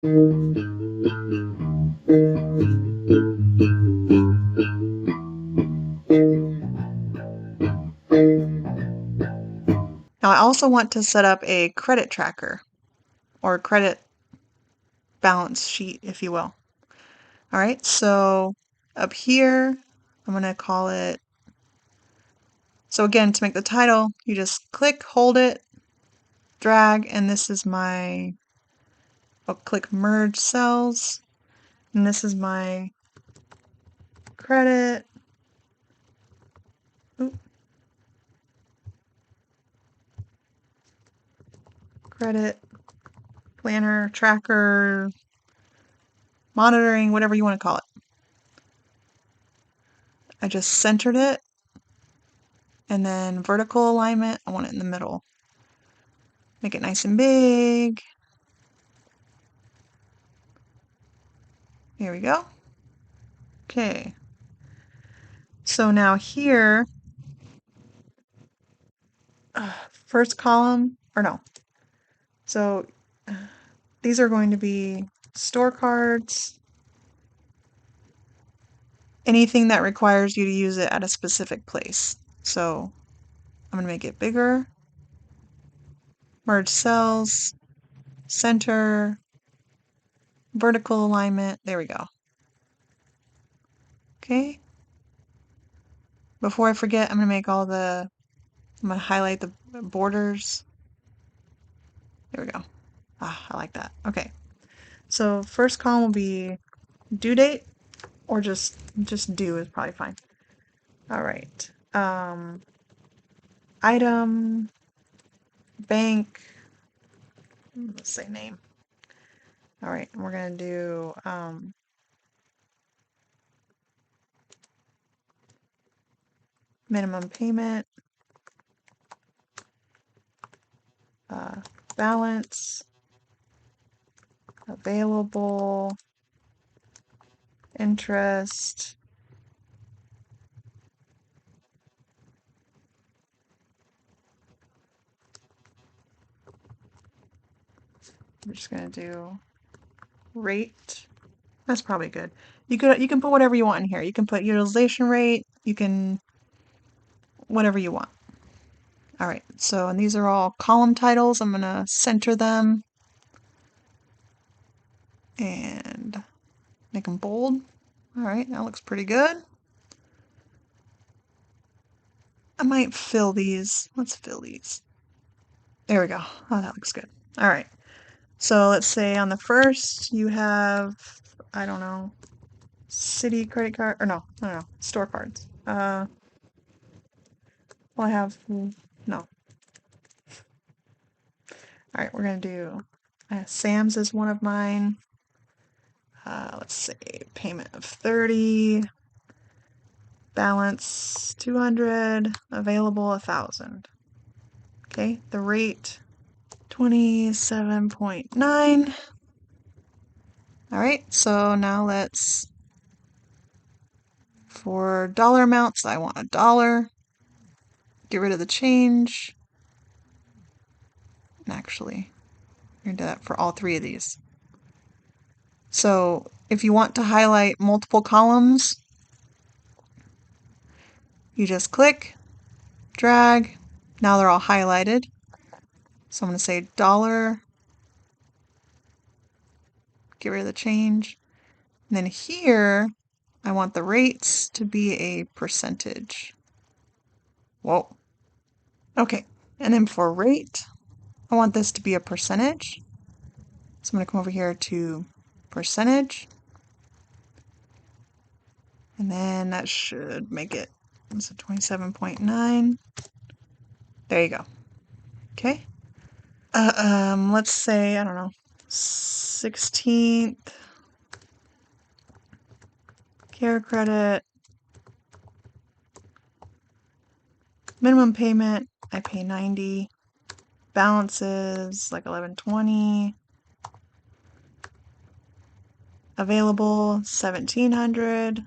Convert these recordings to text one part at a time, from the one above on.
Now I also want to set up a credit tracker or credit balance sheet, if you will. All right, so up here, I'm going to call it, so again, to make the title, you just click, hold it, drag, and this is my, I'll click merge cells, and this is my credit, credit planner, tracker, monitoring, whatever you want to call it. I just centered it, and then vertical alignment, I want it in the middle. Make it nice and big. Here we go. Okay. So now here, first column, or no. So these are going to be store cards, anything that requires you to use it at a specific place. So I'm going to make it bigger, merge cells, center, vertical alignment. There we go. Okay. Before I forget, I'm going to highlight the borders. There we go. Ah, I like that. Okay. So first column will be due date, or just due is probably fine. All right. Item, bank, let's say name. All right, and we're going to do minimum payment, balance, available, interest, I'm just going to do rate. That's probably good. You can put whatever you want in here. You can put utilization rate, you can whatever you want. All right, so and these are all column titles. I'm going to center them and make them bold. All right, that looks pretty good. I might fill these. Let's fill these. There we go. Oh, that looks good. All right. So let's say on the first you have, I don't know, city credit card, or no, store cards. Well, I have, no. All right, we're going to do, Sam's is one of mine. Let's say payment of 30, balance 200, available 1,000. Okay, the rate 27.9. All right, so now for dollar amounts, I want $1. Get rid of the change. And actually, we're going to do that for all three of these. So if you want to highlight multiple columns, you just click, drag. Now they're all highlighted. So I'm going to say dollar, get rid of the change. And then here, I want the rates to be a percentage. Whoa. Okay, and then for rate, I want this to be a percentage. So I'm going to come over here to percentage. And then that should make it, so 27.9. There you go. Okay. Let's say, I don't know, 16th. Care credit. Minimum payment, I pay 90. Balances, like 1120. Available, 1700.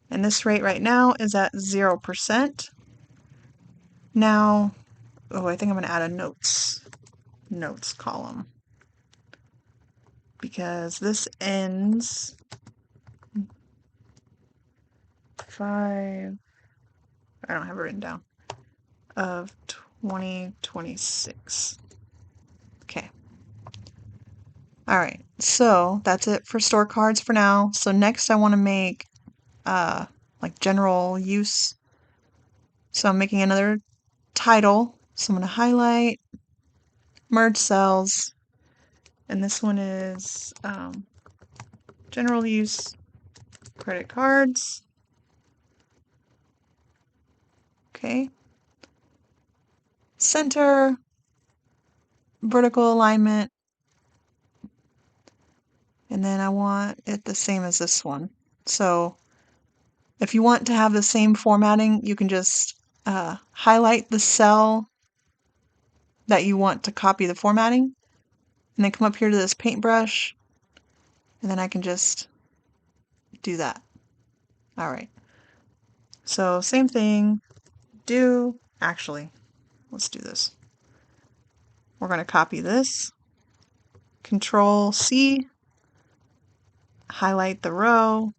And this rate right now is at 0%. Now, oh, I think I'm going to add a notes column. because this ends 5, I don't have it written down, of 2026. Okay. All right, so that's it for store cards for now. So next I want to make like general use. So I'm making another title. So I'm going to highlight, merge cells, and this one is general use credit cards. Okay. Center, vertical alignment, and then I want it the same as this one. So if you want to have the same formatting, you can just highlight the cell that you want to copy the formatting, and then come up here to this paintbrush, and then I can just do that. All right. So same thing, actually, let's do this. We're going to copy this, Control C, highlight the row,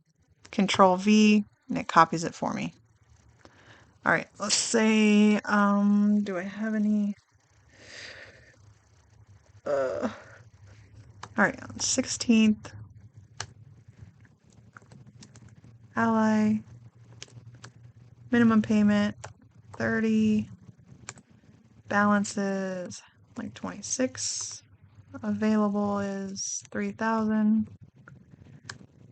Control V, and it copies it for me. All right, let's say, do I have any? All right, 16th, ally, minimum payment, 30, balances like 26, available is 3,000.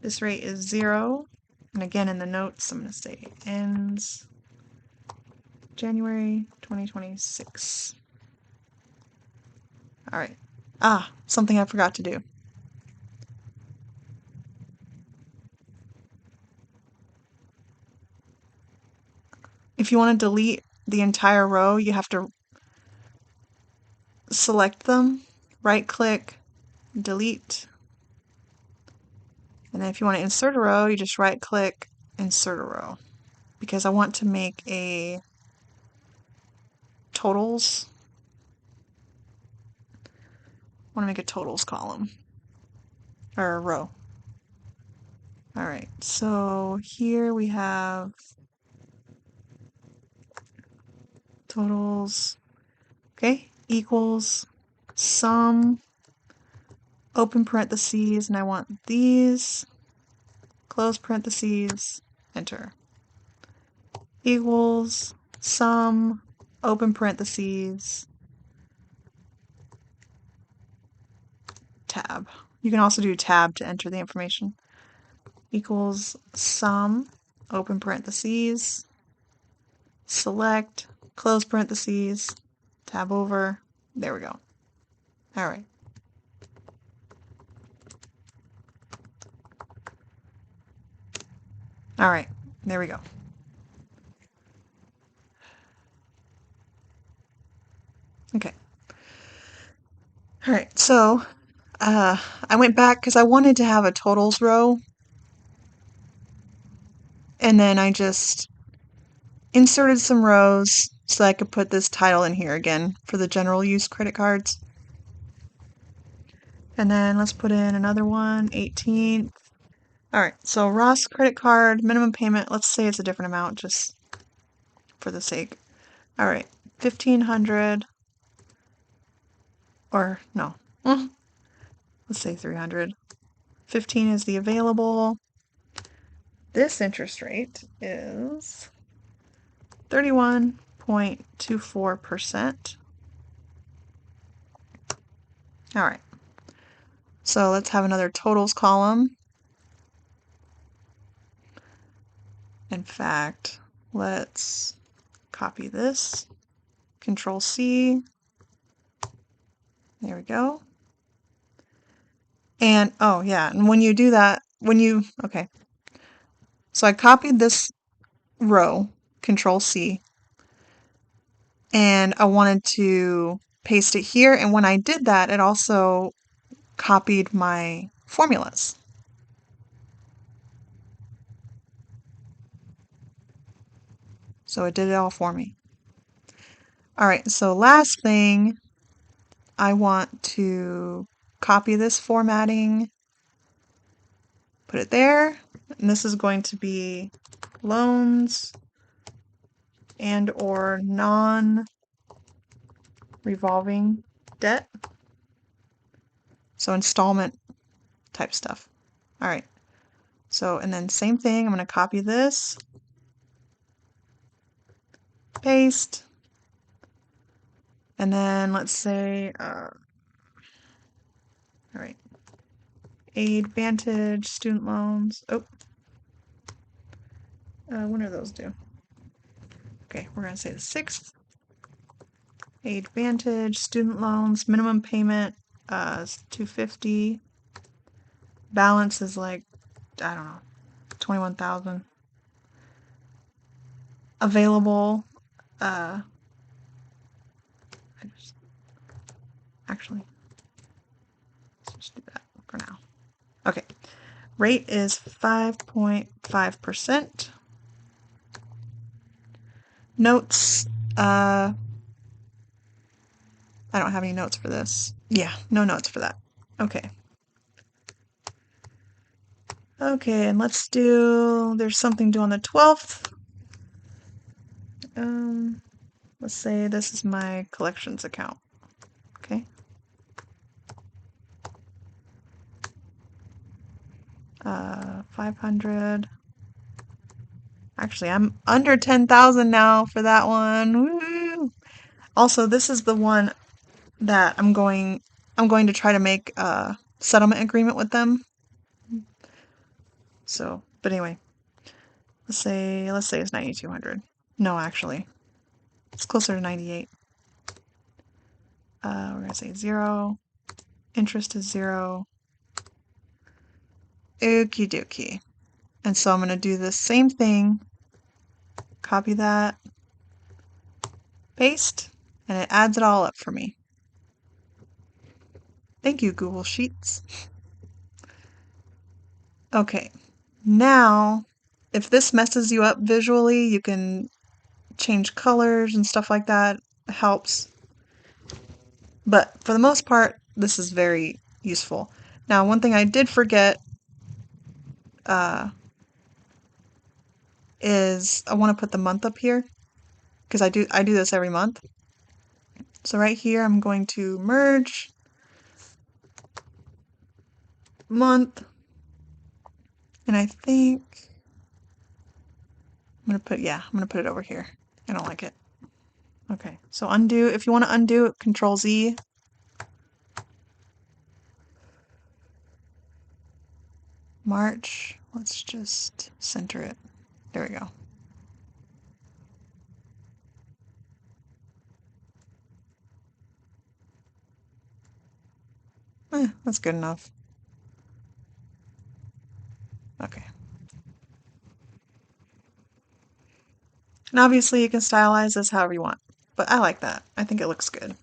This rate is 0. And again, in the notes, I'm going to say ends January 2026. All right. Something I forgot to do. If you want to delete the entire row, you have to select them, right-click, delete. And then if you want to insert a row, you just right-click, insert a row. Because I want to make a totals. I want to make a totals column. Or a row. All right, so here we have totals, okay, equals sum, open parentheses, and I want these, close parentheses, enter, equals sum, open parentheses, tab. You can also do tab to enter the information. Equals sum, open parentheses, select, close parentheses, tab over. There we go. All right. All right, there we go. Okay. All right, so I went back because I wanted to have a totals row, and then I just inserted some rows so I could put this title in here again for the general use credit cards. And then let's put in another one, 18th. All right, so Ross credit card, minimum payment, let's say it's a different amount just for the sake. All right, 1,500, or no, let's say 300. 15 is the available. This interest rate is 31.24%. All right, so let's have another totals column. In fact, let's copy this, Control C, there we go. And, oh yeah, and when you do that, okay. So I copied this row, Control C, and I wanted to paste it here, and when I did that, it also copied my formulas. So it did it all for me. All right, so last thing, I want to copy this formatting, put it there, and this is going to be loans and or non-revolving debt. So installment type stuff. All right. So, and then same thing, I'm going to copy this, paste, and then let's say, all right, Aid Vantage, student loans. Oh, when are those due? Okay, we're going to say the 6th. Aid Vantage, student loans, minimum payment is $250. Balance is like, I don't know, 21,000. Available, actually, let's just do that for now. Okay, rate is 5.5%. Notes, I don't have any notes for this. Yeah, no notes for that. Okay. Okay, and let's do, there's something due on the 12th. Let's say this is my collections account. Okay. 500. Actually, I'm under 10,000 now for that one. Woo! Also, this is the one that I'm going to try to make a settlement agreement with them. So, but anyway, let's say it's 9,200. No, actually, it's closer to 98. We're gonna say 0. Interest is 0. Okie dokie. And so I'm gonna do the same thing. Copy that, paste, and it adds it all up for me. Thank you, Google Sheets. Okay, now if this messes you up visually, you can change colors and stuff like that. It helps. But for the most part, this is very useful. Now, one thing I did forget is I want to put the month up here because I do this every month. So right here, I'm going to merge month, and I think I'm gonna put it over here. I don't like it. Okay, so undo. If you want to undo it, Control Z. March. Let's just center it. There we go. That's good enough. Okay. And obviously you can stylize this however you want, but I like that. I think it looks good.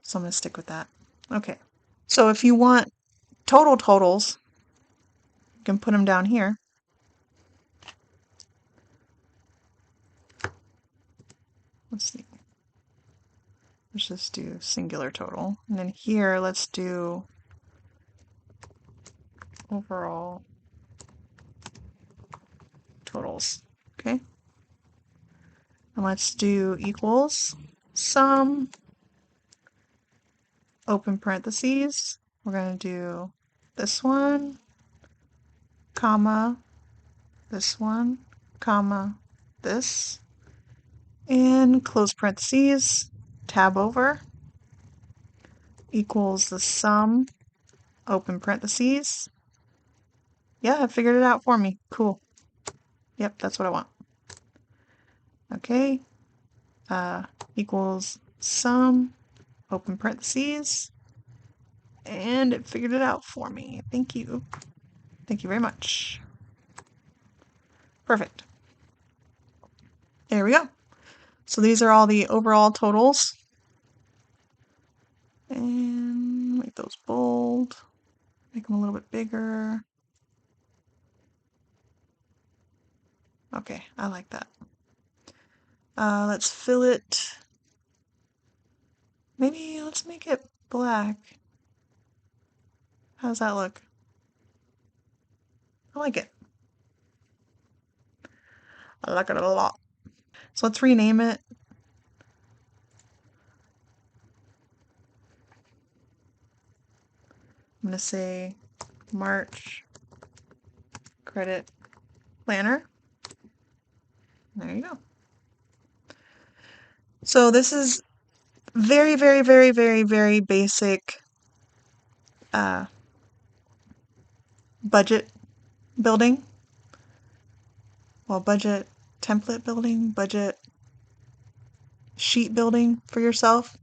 So I'm going to stick with that. Okay. So if you want total totals, you can put them down here. Let's see. Let's just do singular total. And then here, let's do overall totals. Okay. And let's do equals sum, open parentheses. We're going to do this one, comma, this one, comma, this, and close parentheses, tab over, equals the sum, open parentheses. Yeah, I figured it out for me. Cool. Yep, that's what I want. Okay. Equals sum, open parentheses, and it figured it out for me. Thank you. Thank you very much. Perfect. There we go. So these are all the overall totals. And make those bold. Make them a little bit bigger. Okay, I like that. Let's fill it. Maybe let's make it black. How does that look? I like it. I like it a lot. So let's rename it. I'm going to say March Credit Planner. There you go. So this is very, very, very, very, very basic budget building. Well, budget template building, budget sheet building for yourself.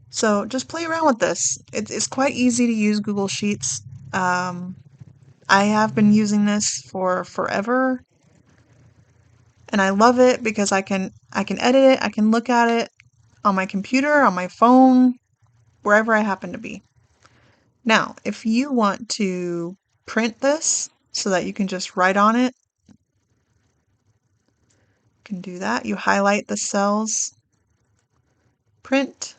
So just play around with this. It's quite easy to use Google Sheets. I have been using this for forever, and I love it because I can edit it, I can look at it on my computer, on my phone, wherever I happen to be. Now, if you want to print this so that you can just write on it, you can do that. You highlight the cells, print,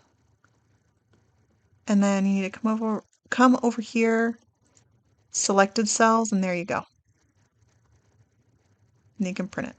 and then you need to come over here, selected cells, and there you go. And you can print it.